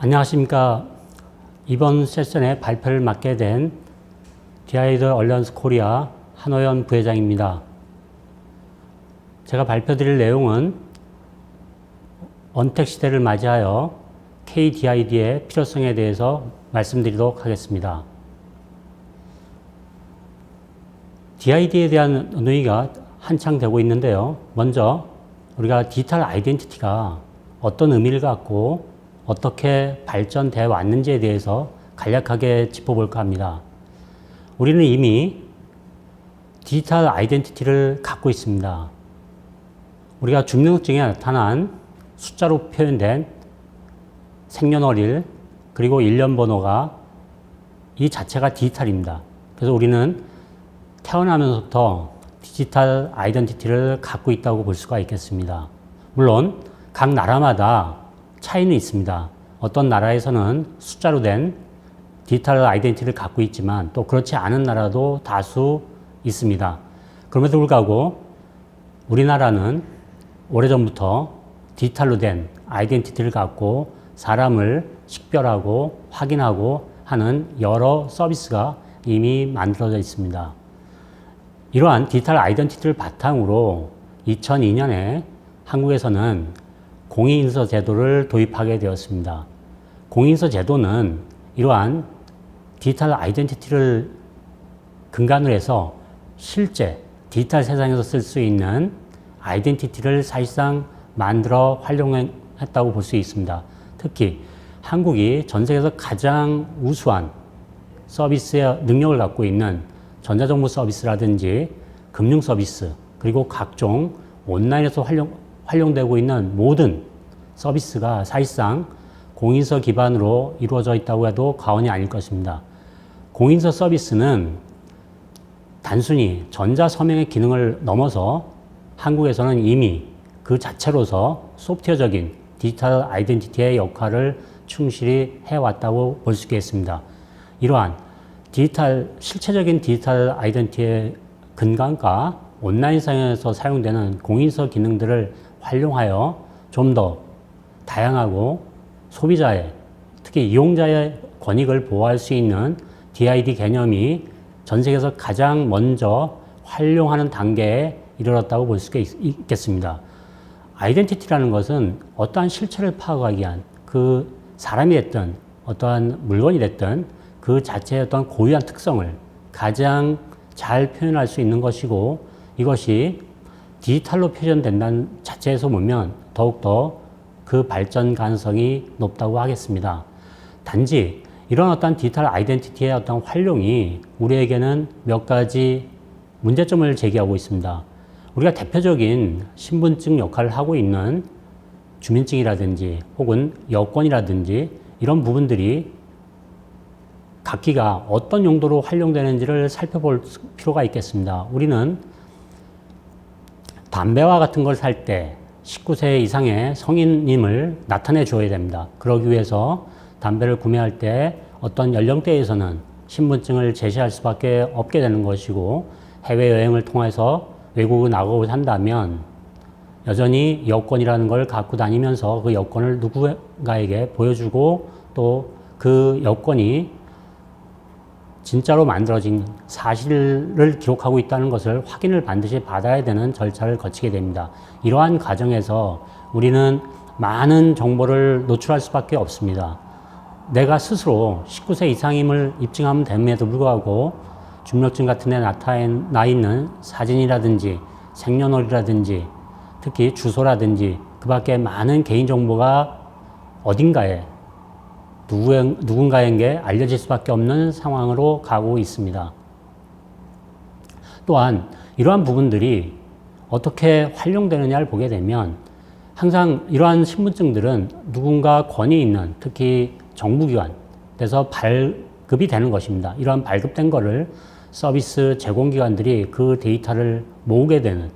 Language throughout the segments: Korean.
안녕하십니까. 이번 세션에 발표를 맡게 된 디아이드 얼리언스 코리아 한호연 부회장입니다. 제가 발표드릴 내용은 언택 시대를 맞이하여 KDID의 필요성에 대해서 말씀드리도록 하겠습니다. DID에 대한 논의가 한창 되고 있는데요. 먼저 우리가 디지털 아이덴티티가 어떤 의미를 갖고 어떻게 발전되어 왔는지에 대해서 간략하게 짚어볼까 합니다. 우리는 이미 디지털 아이덴티티를 갖고 있습니다. 우리가 주민등록증에 나타난 숫자로 표현된 생년월일 그리고 일련번호가 이 자체가 디지털입니다. 그래서 우리는 태어나면서부터 디지털 아이덴티티를 갖고 있다고 볼 수가 있겠습니다. 물론 각 나라마다 차이는 있습니다. 어떤 나라에서는 숫자로 된 디지털 아이덴티티를 갖고 있지만 또 그렇지 않은 나라도 다수 있습니다. 그럼에도 불구하고 우리나라는 오래전부터 디지털로 된 아이덴티티를 갖고 사람을 식별하고 확인하고 하는 여러 서비스가 이미 만들어져 있습니다. 이러한 디지털 아이덴티티를 바탕으로 2002년에 한국에서는 공인인증서 제도를 도입하게 되었습니다. 공인인증서 제도는 이러한 디지털 아이덴티티를 근간으로 해서 실제 디지털 세상에서 쓸 수 있는 아이덴티티를 사실상 만들어 활용했다고 볼 수 있습니다. 특히 한국이 전 세계에서 가장 우수한 서비스의 능력을 갖고 있는 전자정부 서비스라든지 금융 서비스 그리고 각종 온라인에서 활용되고 있는 모든 서비스가 사실상 공인서 기반으로 이루어져 있다고 해도 과언이 아닐 것입니다. 공인서 서비스는 단순히 전자서명의 기능을 넘어서 한국에서는 이미 그 자체로서 소프트웨어적인 디지털 아이덴티티의 역할을 충실히 해왔다고 볼 수 있겠습니다. 이러한 실체적인 디지털 아이덴티티의 근간과 온라인상에서 사용되는 공인서 기능들을 활용하여 좀 더 다양하고 소비자의, 특히 이용자의 권익을 보호할 수 있는 DID 개념이 전 세계에서 가장 먼저 활용하는 단계에 이르렀다고 볼 수 있겠습니다. 아이덴티티라는 것은 어떠한 실체를 파악하기 위한 그 사람이 됐든 어떠한 물건이 됐든 그 자체의 어떤 고유한 특성을 가장 잘 표현할 수 있는 것이고 이것이 디지털로 표현된다는 자체에서 보면 더욱더 그 발전 가능성이 높다고 하겠습니다. 단지 이런 어떤 디지털 아이덴티티의 어떤 활용이 우리에게는 몇 가지 문제점을 제기하고 있습니다. 우리가 대표적인 신분증 역할을 하고 있는 주민증이라든지 혹은 여권이라든지 이런 부분들이 각기가 어떤 용도로 활용되는지를 살펴볼 필요가 있겠습니다. 우리는 담배와 같은 걸 살 때 19세 이상의 성인임을 나타내 줘야 됩니다. 그러기 위해서 담배를 구매할 때 어떤 연령대에서는 신분증을 제시할 수밖에 없게 되는 것이고 해외여행을 통해서 외국을 나가고 산다면 여전히 여권이라는 걸 갖고 다니면서 그 여권을 누군가에게 보여주고 또 그 여권이 진짜로 만들어진 사실을 기록하고 있다는 것을 확인을 반드시 받아야 되는 절차를 거치게 됩니다. 이러한 과정에서 우리는 많은 정보를 노출할 수밖에 없습니다. 내가 스스로 19세 이상임을 입증하면 됨에도 불구하고 주민등록증 같은 데 나타나 있는 사진이라든지 생년월일이라든지 특히 주소라든지 그 밖에 많은 개인정보가 어딘가에 누군가에게 알려질 수밖에 없는 상황으로 가고 있습니다. 또한 이러한 부분들이 어떻게 활용되느냐를 보게 되면 항상 이러한 신분증들은 누군가 권위 있는 특히 정부기관에서 발급이 되는 것입니다. 이러한 발급된 거를 서비스 제공기관들이 그 데이터를 모으게 되는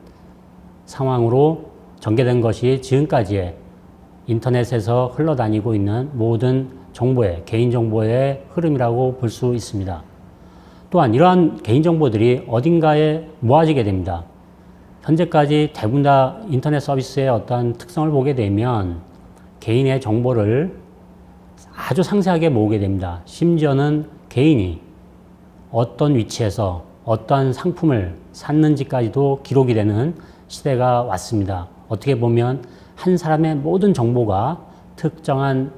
상황으로 전개된 것이 지금까지의 인터넷에서 흘러다니고 있는 모든 정보의, 개인정보의 흐름이라고 볼 수 있습니다. 또한 이러한 개인정보들이 어딘가에 모아지게 됩니다. 현재까지 대부분 다 인터넷 서비스의 어떤 특성을 보게 되면 개인의 정보를 아주 상세하게 모으게 됩니다. 심지어는 개인이 어떤 위치에서 어떠한 상품을 샀는지까지도 기록이 되는 시대가 왔습니다. 어떻게 보면 한 사람의 모든 정보가 특정한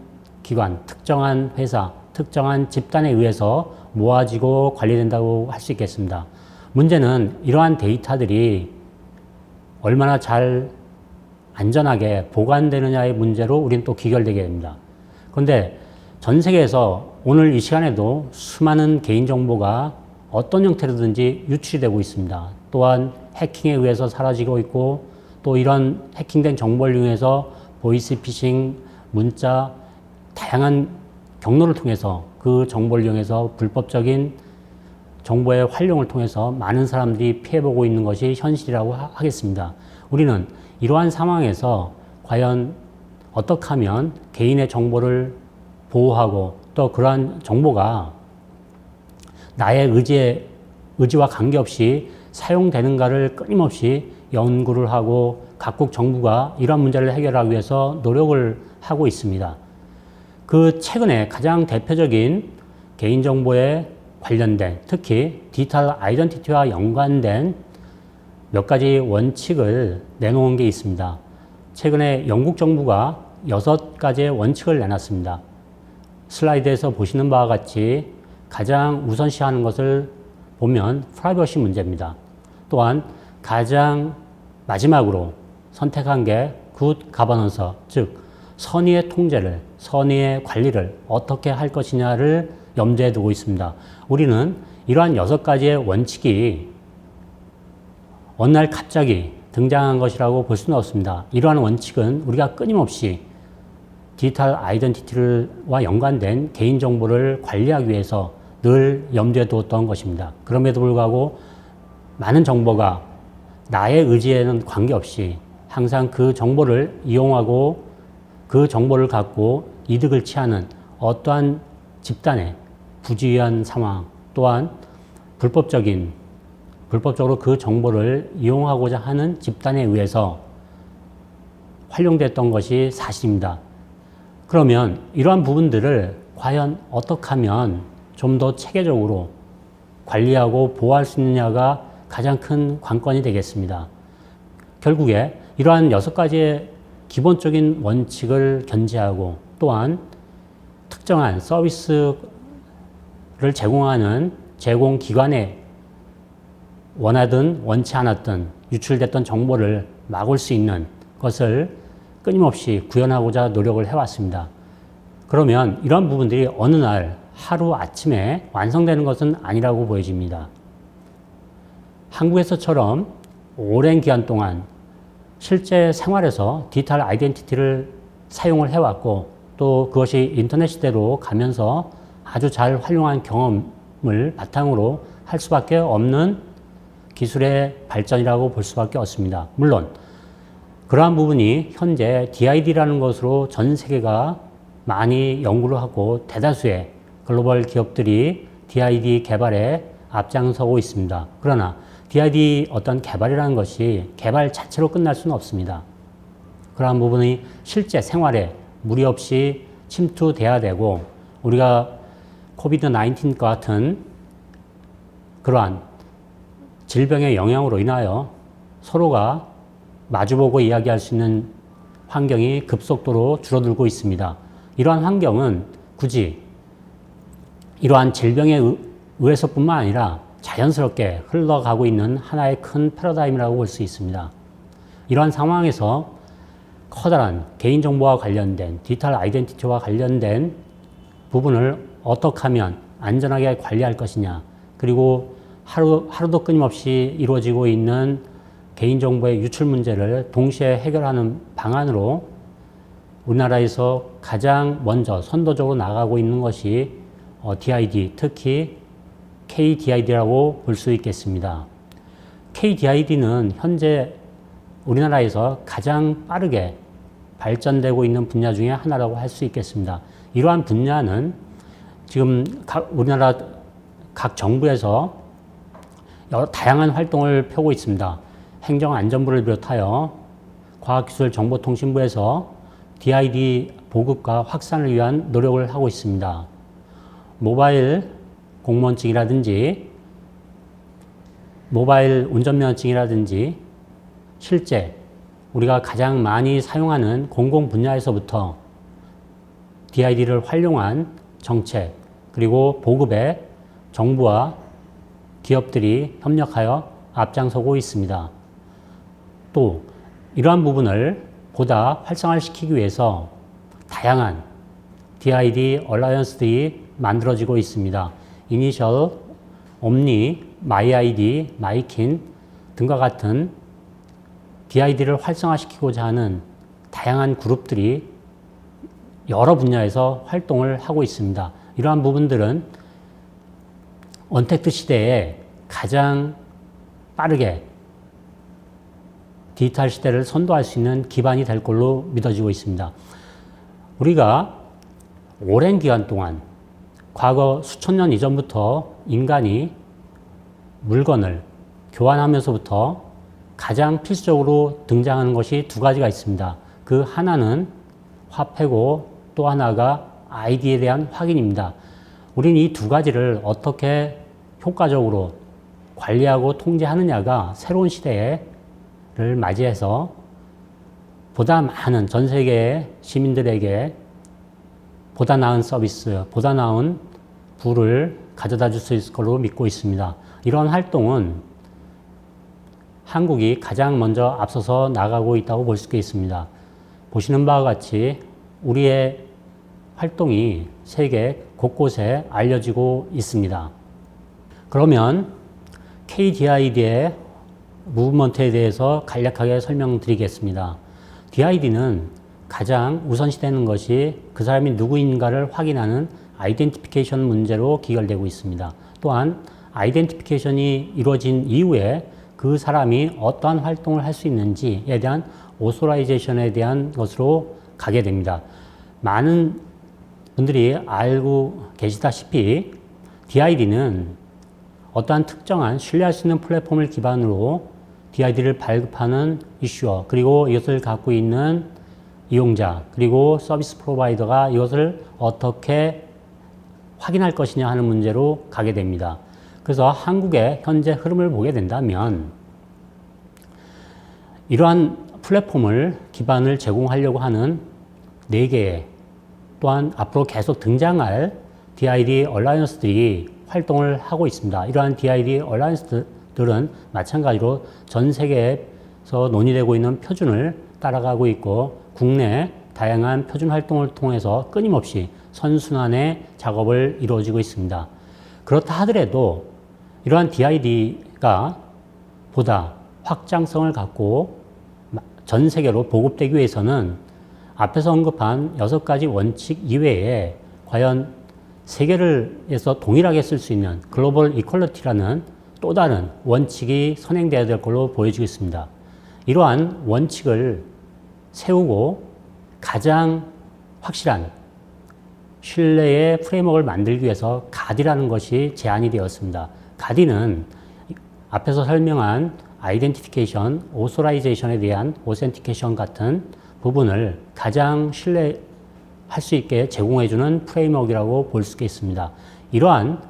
기관, 특정한 회사, 특정한 집단에 의해서 모아지고 관리된다고 할 수 있겠습니다. 문제는 이러한 데이터들이 얼마나 잘 안전하게 보관되느냐의 문제로 우리는 또 귀결되게 됩니다. 그런데 전 세계에서 오늘 이 시간에도 수많은 개인정보가 어떤 형태로든지 유출이 되고 있습니다. 또한 해킹에 의해서 사라지고 있고, 또 이런 해킹된 정보를 이용해서 보이스피싱, 문자, 다양한 경로를 통해서 그 정보를 이용해서 불법적인 정보의 활용을 통해서 많은 사람들이 피해보고 있는 것이 현실이라고 하겠습니다. 우리는 이러한 상황에서 과연 어떻게 하면 개인의 정보를 보호하고 또 그러한 정보가 나의 의지와 관계없이 사용되는가를 끊임없이 연구를 하고 각국 정부가 이러한 문제를 해결하기 위해서 노력을 하고 있습니다. 그 최근에 가장 대표적인 개인정보에 관련된, 특히 디지털 아이덴티티와 연관된 몇 가지 원칙을 내놓은 게 있습니다. 최근에 영국 정부가 6가지의 원칙을 내놨습니다. 슬라이드에서 보시는 바와 같이 가장 우선시하는 것을 보면 프라이버시 문제입니다. 또한 가장 마지막으로 선택한 게 굿 가버넌서, 즉 선의의 통제를, 선의의 관리를 어떻게 할 것이냐를 염두에 두고 있습니다. 우리는 이러한 6가지의 원칙이 어느 날 갑자기 등장한 것이라고 볼 수는 없습니다. 이러한 원칙은 우리가 끊임없이 디지털 아이덴티티와 연관된 개인정보를 관리하기 위해서 늘 염두에 두었던 것입니다. 그럼에도 불구하고 많은 정보가 나의 의지에는 관계없이 항상 그 정보를 이용하고 그 정보를 갖고 이득을 취하는 어떠한 집단의 부주의한 상황, 또한 불법적으로 그 정보를 이용하고자 하는 집단에 의해서 활용됐던 것이 사실입니다. 그러면 이러한 부분들을 과연 어떻게 하면 좀 더 체계적으로 관리하고 보호할 수 있느냐가 가장 큰 관건이 되겠습니다. 결국에 이러한 6가지의 기본적인 원칙을 견지하고 또한 특정한 서비스를 제공하는 제공기관에 원하든 원치 않았든 유출됐던 정보를 막을 수 있는 것을 끊임없이 구현하고자 노력을 해왔습니다. 그러면 이런 부분들이 어느 날 하루 아침에 완성되는 것은 아니라고 보여집니다. 한국에서처럼 오랜 기간 동안 실제 생활에서 디지털 아이덴티티를 사용을 해왔고 또 그것이 인터넷 시대로 가면서 아주 잘 활용한 경험을 바탕으로 할 수밖에 없는 기술의 발전이라고 볼 수밖에 없습니다. 물론 그러한 부분이 현재 DID라는 것으로 전 세계가 많이 연구를 하고 대다수의 글로벌 기업들이 DID 개발에 앞장서고 있습니다. 그러나 DID 어떤 개발이라는 것이 개발 자체로 끝날 수는 없습니다. 그러한 부분이 실제 생활에 무리 없이 침투돼야 되고 우리가 코비드-19과 같은 그러한 질병의 영향으로 인하여 서로가 마주보고 이야기할 수 있는 환경이 급속도로 줄어들고 있습니다. 이러한 환경은 굳이 이러한 질병에 의해서뿐만 아니라 자연스럽게 흘러가고 있는 하나의 큰 패러다임이라고 볼 수 있습니다. 이러한 상황에서 커다란 개인정보와 관련된 디지털 아이덴티티와 관련된 부분을 어떻게 하면 안전하게 관리할 것이냐, 그리고 하루도 끊임없이 이루어지고 있는 개인정보의 유출 문제를 동시에 해결하는 방안으로 우리나라에서 가장 먼저 선도적으로 나가고 있는 것이 DID, 특히 KDID라고 볼 수 있겠습니다. KDID는 현재 우리나라에서 가장 빠르게 발전되고 있는 분야 중에 하나라고 할 수 있겠습니다. 이러한 분야는 지금 우리나라 각 정부에서 여러 다양한 활동을 펴고 있습니다. 행정안전부를 비롯하여 과학기술정보통신부에서 DID 보급과 확산을 위한 노력을 하고 있습니다. 모바일 공무원증이라든지 모바일 운전면허증이라든지 실제 우리가 가장 많이 사용하는 공공 분야에서부터 DID를 활용한 정책 그리고 보급에 정부와 기업들이 협력하여 앞장서고 있습니다. 또 이러한 부분을 보다 활성화시키기 위해서 다양한 DID 얼라이언스들이 만들어지고 있습니다. 이니셜, 옴니, 마이아이디, 마이킨 등과 같은 DID를 활성화시키고자 하는 다양한 그룹들이 여러 분야에서 활동을 하고 있습니다. 이러한 부분들은 언택트 시대에 가장 빠르게 디지털 시대를 선도할 수 있는 기반이 될 걸로 믿어지고 있습니다. 우리가 오랜 기간 동안 과거 수천 년 이전부터 인간이 물건을 교환하면서부터 가장 필수적으로 등장하는 것이 두 가지가 있습니다. 그 하나는 화폐고 또 하나가 아이디에 대한 확인입니다. 우리는 이 두 가지를 어떻게 효과적으로 관리하고 통제하느냐가 새로운 시대를 맞이해서 보다 많은 전 세계의 시민들에게 보다 나은 서비스, 보다 나은 부를 가져다 줄 수 있을 걸로 믿고 있습니다. 이런 활동은 한국이 가장 먼저 앞서서 나가고 있다고 볼 수 있습니다. 보시는 바와 같이 우리의 활동이 세계 곳곳에 알려지고 있습니다. 그러면 KDID의 무브먼트에 대해서 간략하게 설명드리겠습니다. DID는 가장 우선시되는 것이 그 사람이 누구인가를 확인하는 아이덴티피케이션 문제로 기결되고 있습니다. 또한 아이덴티피케이션이 이루어진 이후에 그 사람이 어떠한 활동을 할 수 있는지에 대한 오소라이제이션에 대한 것으로 가게 됩니다. 많은 분들이 알고 계시다시피 DID는 어떠한 특정한 신뢰할 수 있는 플랫폼을 기반으로 DID를 발급하는 이슈어 그리고 이것을 갖고 있는 이용자 그리고 서비스 프로바이더가 이것을 어떻게 확인할 것이냐 하는 문제로 가게 됩니다. 그래서 한국의 현재 흐름을 보게 된다면 이러한 플랫폼을 기반을 제공하려고 하는 4개의 또한 앞으로 계속 등장할 DID 얼라이언스들이 활동을 하고 있습니다. 이러한 DID 얼라이언스들은 마찬가지로 전 세계에서 논의되고 있는 표준을 따라가고 있고 국내 다양한 표준 활동을 통해서 끊임없이 선순환의 작업을 이루어지고 있습니다. 그렇다 하더라도 이러한 DID가 보다 확장성을 갖고 전 세계로 보급되기 위해서는 앞에서 언급한 6가지 원칙 이외에 과연 세계에서 동일하게 쓸 수 있는 글로벌 이퀄리티라는 또 다른 원칙이 선행되어야 될 걸로 보여지고 있습니다. 이러한 원칙을 세우고 가장 확실한 신뢰의 프레임워크를 만들기 위해서 가디라는 것이 제안이 되었습니다. 가디는 앞에서 설명한 아이덴티피케이션, 오소라이제이션에 대한 오센티케이션 같은 부분을 가장 신뢰할 수 있게 제공해주는 프레임워크라고 볼 수 있습니다. 이러한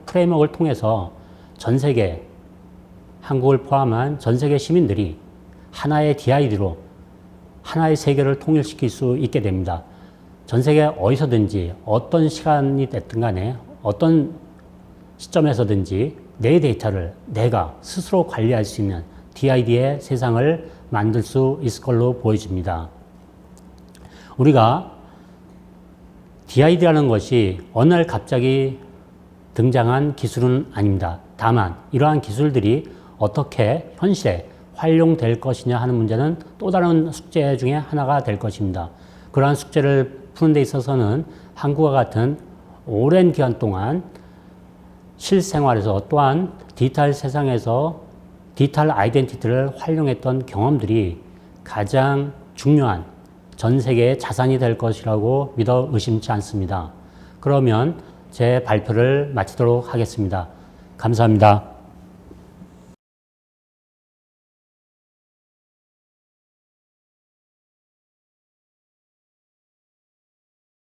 프레임워크를 통해서 전 세계, 한국을 포함한 전 세계 시민들이 하나의 DID로 하나의 세계를 통일시킬 수 있게 됩니다. 전 세계 어디서든지 어떤 시간이 됐든 간에 어떤 시점에서든지 내 데이터를 내가 스스로 관리할 수 있는 DID의 세상을 만들 수 있을 걸로 보여집니다. 우리가 DID라는 것이 어느 날 갑자기 등장한 기술은 아닙니다. 다만 이러한 기술들이 어떻게 현실에 활용될 것이냐 하는 문제는 또 다른 숙제 중에 하나가 될 것입니다. 그러한 숙제를 푸는 데 있어서는 한국과 같은 오랜 기간 동안 실생활에서 또한 디지털 세상에서 디지털 아이덴티티를 활용했던 경험들이 가장 중요한 전 세계의 자산이 될 것이라고 믿어 의심치 않습니다. 그러면 제 발표를 마치도록 하겠습니다. 감사합니다.